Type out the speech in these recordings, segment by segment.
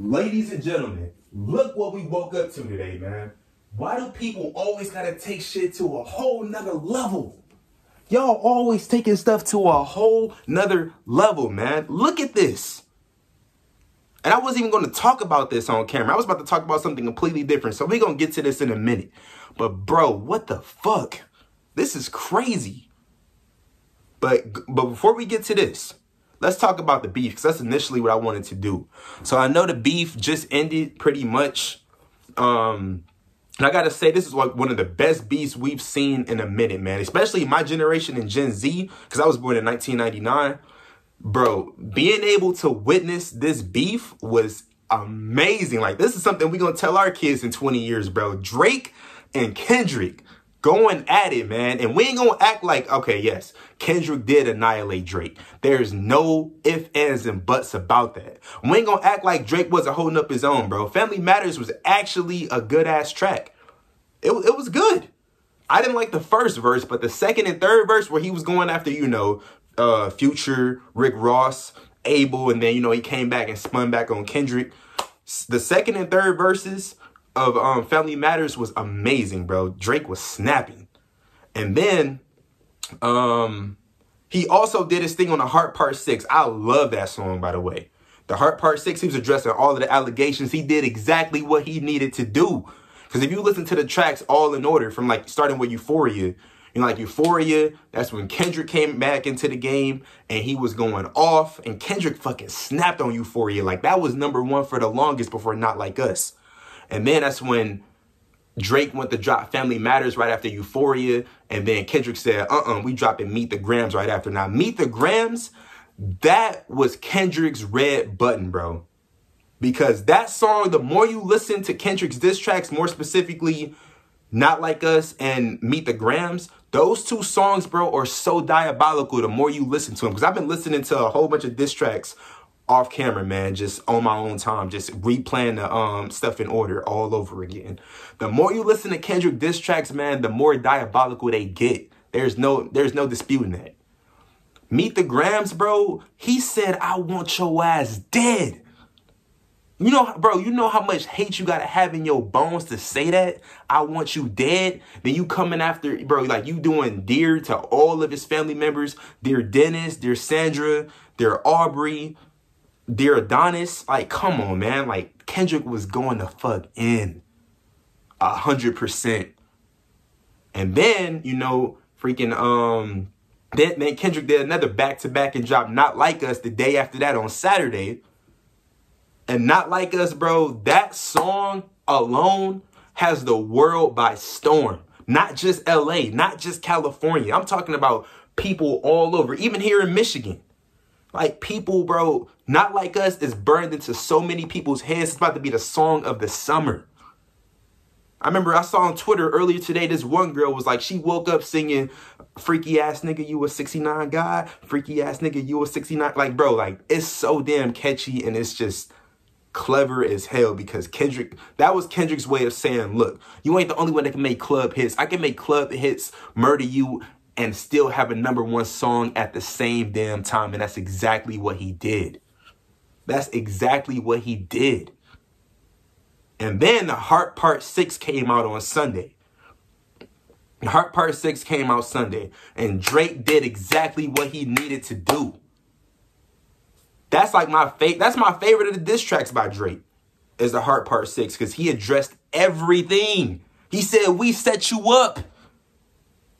Ladies and gentlemen, look what we woke up to today, man. Why do people always gotta take shit to a whole nother level? Y'all always taking stuff to a whole nother level, man. Look at this. And I wasn't even going to talk about this on camera. I was about to talk about something completely different. So we're going to get to this in a minute. But bro, what the fuck? This is crazy. But before we get to this, let's talk about the beef, because that's initially what I wanted to do. So I know the beef just ended pretty much. And I got to say, this is like one of the best beefs we've seen in a minute, man. Especially my generation and Gen Z, because I was born in 1999. Bro, being able to witness this beef was amazing. Like, this is something we're going to tell our kids in 20 years, bro. Drake and Kendrick going at it, man. And we ain't going to act like, okay, yes, Kendrick did annihilate Drake. There's no ifs, ands, and buts about that. We ain't going to act like Drake wasn't holding up his own, bro. Family Matters was actually a good-ass track. It was good. I didn't like the first verse, but the second and third verse where he was going after, you know, Future, Rick Ross, Abel, and then, you know, he came back and spun back on Kendrick. The second and third verses of Family Matters was amazing, bro. Drake was snapping. And then he also did his thing on the Heart Part 6. I love that song, by the way. The Heart Part 6, he was addressing all of the allegations. He did exactly what he needed to do. Because if you listen to the tracks all in order, from like starting with Euphoria, you know, like Euphoria, that's when Kendrick came back into the game and he was going off, and Kendrick fucking snapped on Euphoria. Like, that was #1 for the longest before Not Like Us. And then that's when Drake went to drop Family Matters right after Euphoria. And then Kendrick said, we dropping Meet the Grams right after. Now, Meet the Grams, that was Kendrick's red button, bro. Because that song, the more you listen to Kendrick's diss tracks, more specifically Not Like Us and Meet the Grams, those two songs, bro, are so diabolical the more you listen to them. Because I've been listening to a whole bunch of diss tracks off camera, man, just on my own time, just replaying the stuff in order all over again. The more you listen to Kendrick diss tracks, man, the more diabolical they get. There's no disputing that. Meet the Grams, bro, he said, I want your ass dead. You know, bro, you know how much hate you got to have in your bones to say that? I want you dead. Then you coming after, bro, like you doing dear to all of his family members. Dear Dennis, dear Sandra, dear Aubrey, dear Adonis. Like, come on, man. Like, Kendrick was going the fuck in 100%. And then, you know, freaking, then Kendrick did another back-to-back and dropped Not Like Us the day after that on Saturday. And Not Like Us, bro, that song alone has the world by storm. Not just LA, not just California. I'm talking about people all over, even here in Michigan. Like, people, bro, Not Like Us is burned into so many people's heads. It's about to be the song of the summer. I remember I saw on Twitter earlier today, this one girl was like, she woke up singing, freaky ass nigga, you a 69 guy. Freaky ass nigga, you a 69. Like, bro, like, it's so damn catchy, and it's just clever as hell, because Kendrick, that was Kendrick's way of saying, look, you ain't the only one that can make club hits. I can make club hits, murder you, and still have a #1 song at the same damn time. And that's exactly what he did. That's exactly what he did. And then the Heart Part 6 came out on Sunday. The Heart Part 6 came out Sunday, and Drake did exactly what he needed to do. That's like that's my favorite of the diss tracks by Drake, is the Heart Part 6, because he addressed everything. He said, we set you up.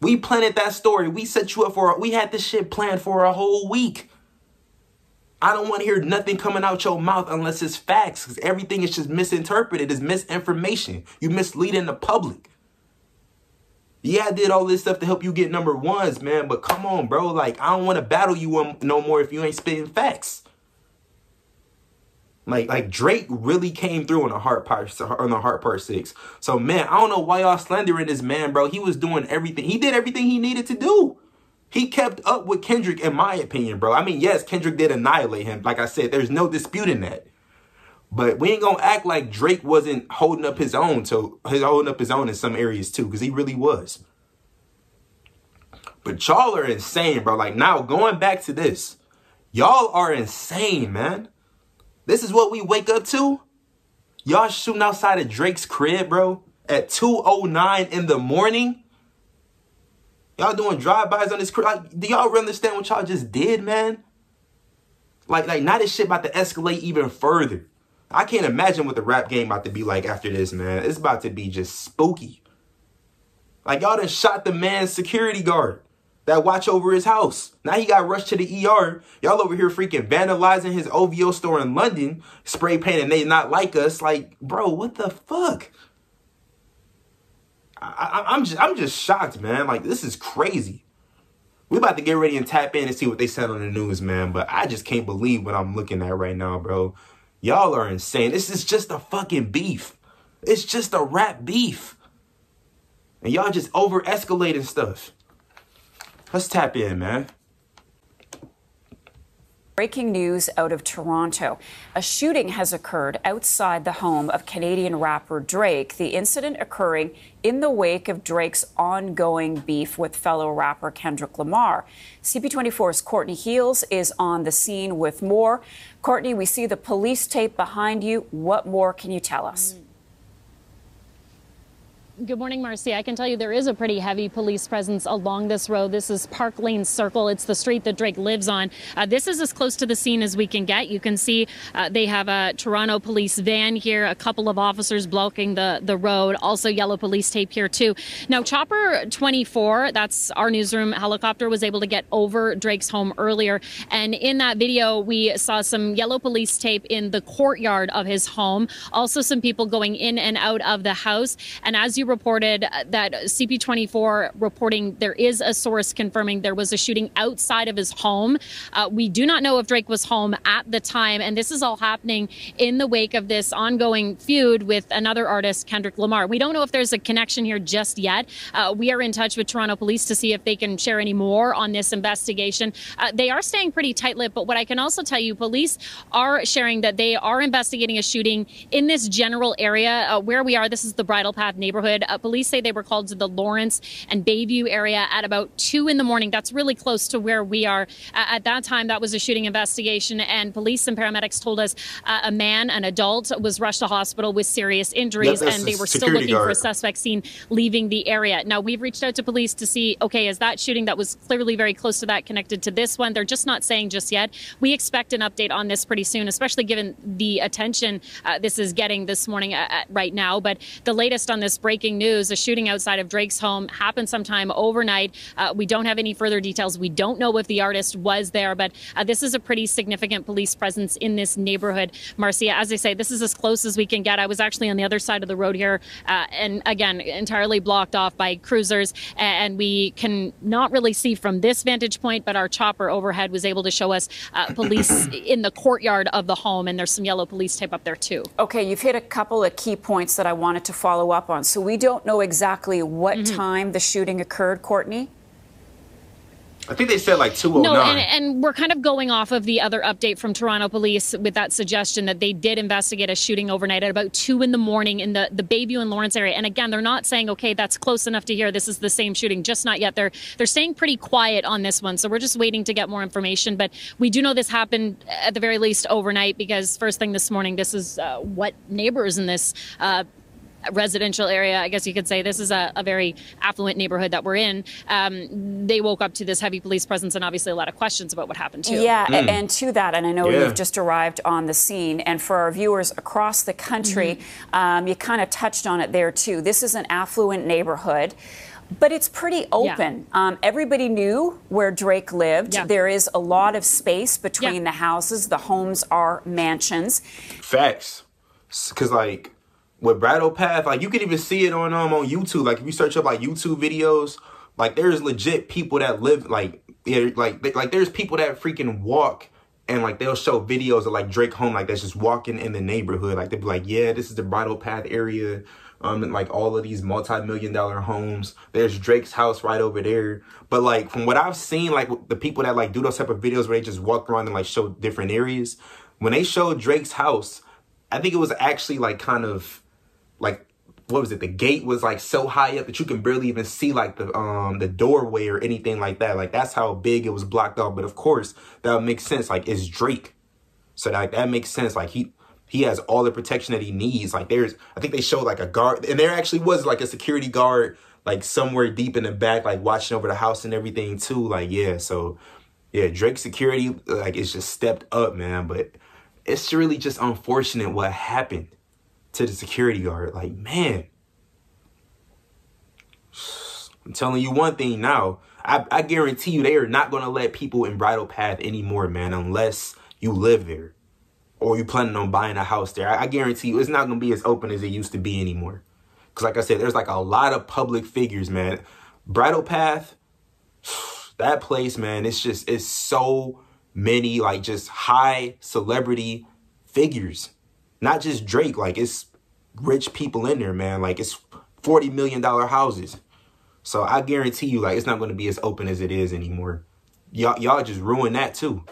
We planted that story. We set you up we had this shit planned for a whole week. I don't want to hear nothing coming out your mouth unless it's facts, because everything is just misinterpreted. It's misinformation. You misleading the public. Yeah, I did all this stuff to help you get #1s, man, but come on, bro. Like, I don't want to battle you no more if you ain't spitting facts. Like Drake really came through on the Heart Part 6. So, man, I don't know why y'all slandering this man, bro. He was doing everything. He did everything he needed to do. He kept up with Kendrick, in my opinion, bro. I mean, yes, Kendrick did annihilate him. Like I said, there's no disputing that. But we ain't gonna act like Drake wasn't holding up his own. Holding up his own in some areas too, because he really was. But y'all are insane, bro. Like, now going back to this, y'all are insane, man. This is what we wake up to? Y'all shooting outside of Drake's crib, bro, at 2:09 in the morning. Y'all doing drive-bys on this crib. Like, do y'all really understand what y'all just did, man? Like now this shit about to escalate even further. I can't imagine what the rap game about to be like after this, man. It's about to be just spooky. Like, y'all done shot the man's security guard that watch over his house. Now he got rushed to the ER. Y'all over here freaking vandalizing his OVO store in London, spray painting They Not Like Us. Like, bro, what the fuck? I'm just shocked, man. Like, this is crazy. We about to get ready and tap in and see what they said on the news, man. But I just can't believe what I'm looking at right now, bro. Y'all are insane. This is just a fucking beef. It's just a rap beef. And y'all just over-escalating stuff. Let's tap in, man. Breaking news out of Toronto. A shooting has occurred outside the home of Canadian rapper Drake, the incident occurring in the wake of Drake's ongoing beef with fellow rapper Kendrick Lamar. CP24's Courtney Heels is on the scene with more. Courtney, we see the police tape behind you. What more can you tell us? Good morning, Marcia. I can tell you there is a pretty heavy police presence along this road. This is Park Lane Circle. It's the street that Drake lives on. This is as close to the scene as we can get. You can see they have a Toronto police van here, a couple of officers blocking the road, also yellow police tape here too. Now, Chopper 24, that's our newsroom helicopter, was able to get over Drake's home earlier. And in that video, we saw some yellow police tape in the courtyard of his home, also some people going in and out of the house. And as you reported, that CP24 reporting there is a source confirming there was a shooting outside of his home. We do not know if Drake was home at the time, and this is all happening in the wake of this ongoing feud with another artist, Kendrick Lamar. We don't know if there's a connection here just yet. We are in touch with Toronto Police to see if they can share any more on this investigation. They are staying pretty tight-lipped, but what I can also tell you, police are sharing that they are investigating a shooting in this general area where we are. This is the Bridle Path neighborhood. Police say they were called to the Lawrence and Bayview area at about 2 in the morning. That's really close to where we are. At that time, that was a shooting investigation, and police and paramedics told us a man, an adult, was rushed to hospital with serious injuries, and they were still looking for a suspect seen leaving the area. Now, we've reached out to police to see, okay, is that shooting that was clearly very close to that connected to this one? They're just not saying just yet. We expect an update on this pretty soon, especially given the attention this is getting this morning right now. But the latest on this breaking news, a shooting outside of Drake's home happened sometime overnight. We don't have any further details. We don't know if the artist was there, but this is a pretty significant police presence in this neighborhood. Marcia, as I say, this is as close as we can get. I was actually on the other side of the road here, and again, entirely blocked off by cruisers, and we can not really see from this vantage point, but our chopper overhead was able to show us police in the courtyard of the home, and there's some yellow police tape up there too. Okay, you've hit a couple of key points that I wanted to follow up on. So we don't know exactly what time the shooting occurred, Courtney? I think they said like 2:09. No, and we're kind of going off of the other update from Toronto Police with that suggestion that they did investigate a shooting overnight at about 2 in the morning in the Bayview and Lawrence area. And again, they're not saying, okay, that's close enough to hear this is the same shooting, just not yet. They're staying pretty quiet on this one. So we're just waiting to get more information. But we do know this happened at the very least overnight, because first thing this morning, this is what neighbors in this residential area, I guess you could say, this is a very affluent neighborhood that we're in. They woke up to this heavy police presence and obviously a lot of questions about what happened too. Yeah, and to that, and I know you've just arrived on the scene, and for our viewers across the country, you kind of touched on it there too. This is an affluent neighborhood, but it's pretty open. Everybody knew where Drake lived. There is a lot of space between the houses. The homes are mansions. Facts. Because like, with Bridle Path, like you can even see it on YouTube. Like if you search up like YouTube videos, like there's legit people that live like there's people that freaking walk, and like they'll show videos of like Drake home, like that's just walking in the neighborhood. Like they'll be like, yeah, this is the Bridle Path area. And like all of these multi-million-dollar homes. There's Drake's house right over there. But like from what I've seen, like the people that like do those type of videos where they just walk around and like show different areas, when they showed Drake's house, I think it was actually like kind of like, what was it? The gate was like so high up that you can barely even see like the doorway or anything like that. Like that's how big it was blocked off. But of course, that would make sense. Like it's Drake. So like that makes sense. Like He has all the protection that he needs. Like I think they showed like a guard, and there actually was like a security guard like somewhere deep in the back, like watching over the house and everything too. Like, yeah, so yeah, Drake's security, like, it's just stepped up, man. But it's really just unfortunate what happened to the security guard. Like, man, I'm telling you one thing now. I guarantee you they are not going to let people in Bridle Path anymore, man, unless you live there or you planning on buying a house there. I guarantee you it's not going to be as open as it used to be anymore. Because like I said, there's like a lot of public figures, man. Bridle Path, that place, man, it's so many like just high celebrity figures. Not just Drake, like it's rich people in there, man. Like it's $40 million houses. So I guarantee you, like, it's not going to be as open as it is anymore. Y'all just ruined that too.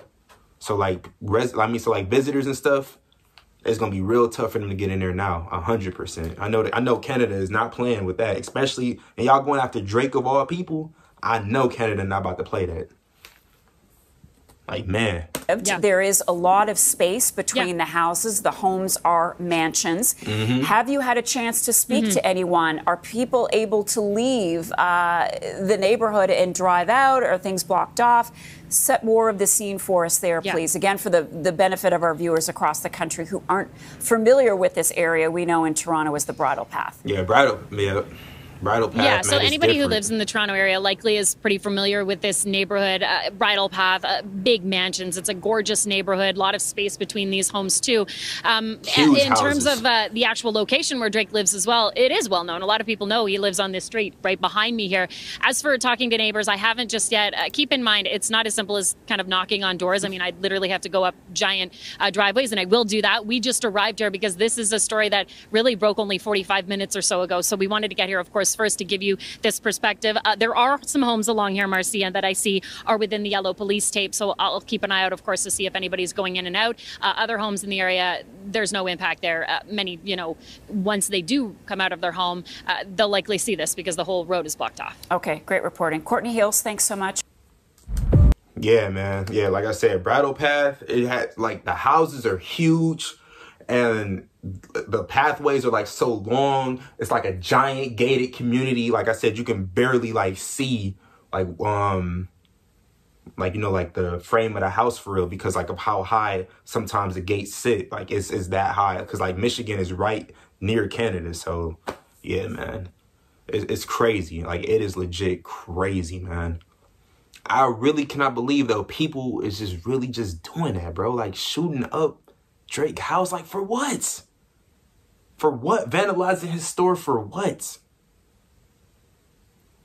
So like, visitors and stuff, it's going to be real tough for them to get in there now. 100%. I know Canada is not playing with that, especially, and y'all going after Drake of all people. I know Canada not about to play that. Like, man. Yeah. There is a lot of space between the houses. The homes are mansions. Have you had a chance to speak to anyone? Are people able to leave the neighborhood and drive out? Are things blocked off? Set more of the scene for us there, please. Again, for the benefit of our viewers across the country who aren't familiar with this area, we know in Toronto is the Bridle Path. Yeah, Bridle Path. Yeah, so man, anybody who lives in the Toronto area likely is pretty familiar with this neighborhood, Bridle Path, big mansions. It's a gorgeous neighborhood, a lot of space between these homes too. In terms of the actual location where Drake lives as well, it is well known. A lot of people know he lives on this street right behind me here. As for talking to neighbors, I haven't just yet. Keep in mind, it's not as simple as kind of knocking on doors. I mean, I literally have to go up giant driveways, and I will do that. We just arrived here because this is a story that really broke only 45 minutes or so ago. So we wanted to get here, of course, first to give you this perspective. There are some homes along here, Marcia, that I see are within the yellow police tape. So I'll keep an eye out, of course, to see if anybody's going in and out. Other homes in the area, there's no impact there. Many, once they do come out of their home, they'll likely see this because the whole road is blocked off. Okay, great reporting. Courtney Hills, thanks so much. Yeah, man. Yeah, like I said, Bridle Path, it had like the houses are huge and the pathways are like so long. It's like a giant gated community. Like I said, you can barely like see like the frame of the house for real because like of how high sometimes the gates sit. Like it's that high because like Michigan is right near Canada. So yeah, man, it's crazy. Like it is legit crazy, man. I really cannot believe though people is just really just doing that, bro. Like shooting up Drake house, like for what? For what? Vandalizing his store for what?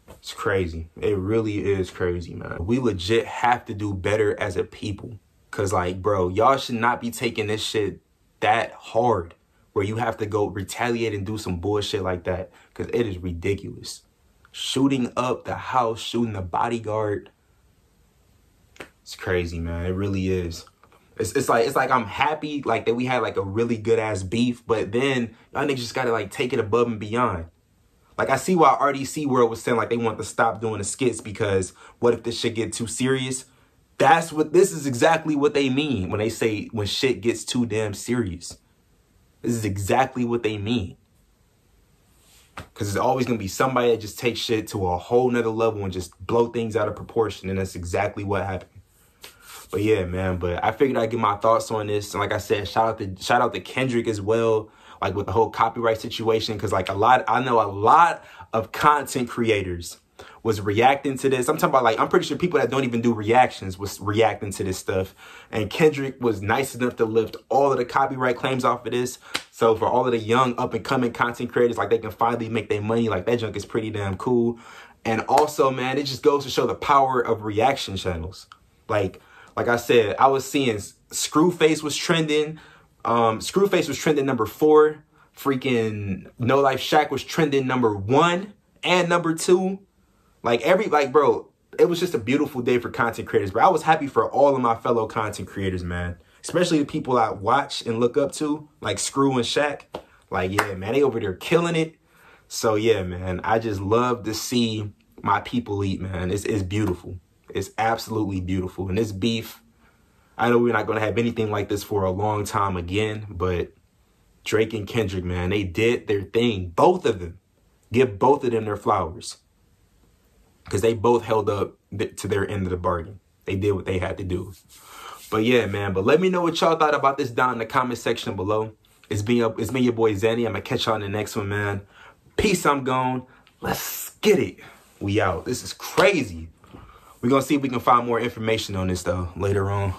It's crazy. It really is crazy, man. We legit have to do better as a people. Cause like, bro, y'all should not be taking this shit that hard where you have to go retaliate and do some bullshit like that. Cause it is ridiculous. Shooting up the house, shooting the bodyguard. It's crazy, man. It really is. It's like I'm happy like that we had like a really good ass beef, but then y'all niggas just gotta like take it above and beyond. Like I see why RDC World was saying like they want to stop doing the skits because what if this shit get too serious? This is exactly what they mean when they say when shit gets too damn serious. This is exactly what they mean. Cause there's always gonna be somebody that just takes shit to a whole nother level and just blow things out of proportion, and that's exactly what happened. But yeah, man, but I figured I'd get my thoughts on this. And like I said, shout out to Kendrick as well, like with the whole copyright situation. Cause like I know a lot of content creators was reacting to this. I'm talking about like, I'm pretty sure people that don't even do reactions was reacting to this stuff. And Kendrick was nice enough to lift all of the copyright claims off of this. So for all of the young up and coming content creators, like they can finally make their money. Like that junk is pretty damn cool. And also, man, it just goes to show the power of reaction channels. Like I said, I was seeing Screwface was trending. Screwface was trending number 4. Freaking No Life Shaq was trending number 1 and number 2. Bro, it was just a beautiful day for content creators. But I was happy for all of my fellow content creators, man. Especially the people I watch and look up to, like Screw and Shaq. Like, yeah, man, they over there killing it. So, yeah, man, I just love to see my people eat, man. It's beautiful. It's absolutely beautiful. And this beef, I know we're not going to have anything like this for a long time again, but Drake and Kendrick, man, they did their thing. Both of them. Give both of them their flowers. Because they both held up to their end of the bargain. They did what they had to do. But yeah, man. But let me know what y'all thought about this down in the comment section below. It's me, your boy Zenny. I'm going to catch y'all in the next one, man. Peace, I'm gone. Let's get it. We out. This is crazy. We're going to see if we can find more information on this, though, later on.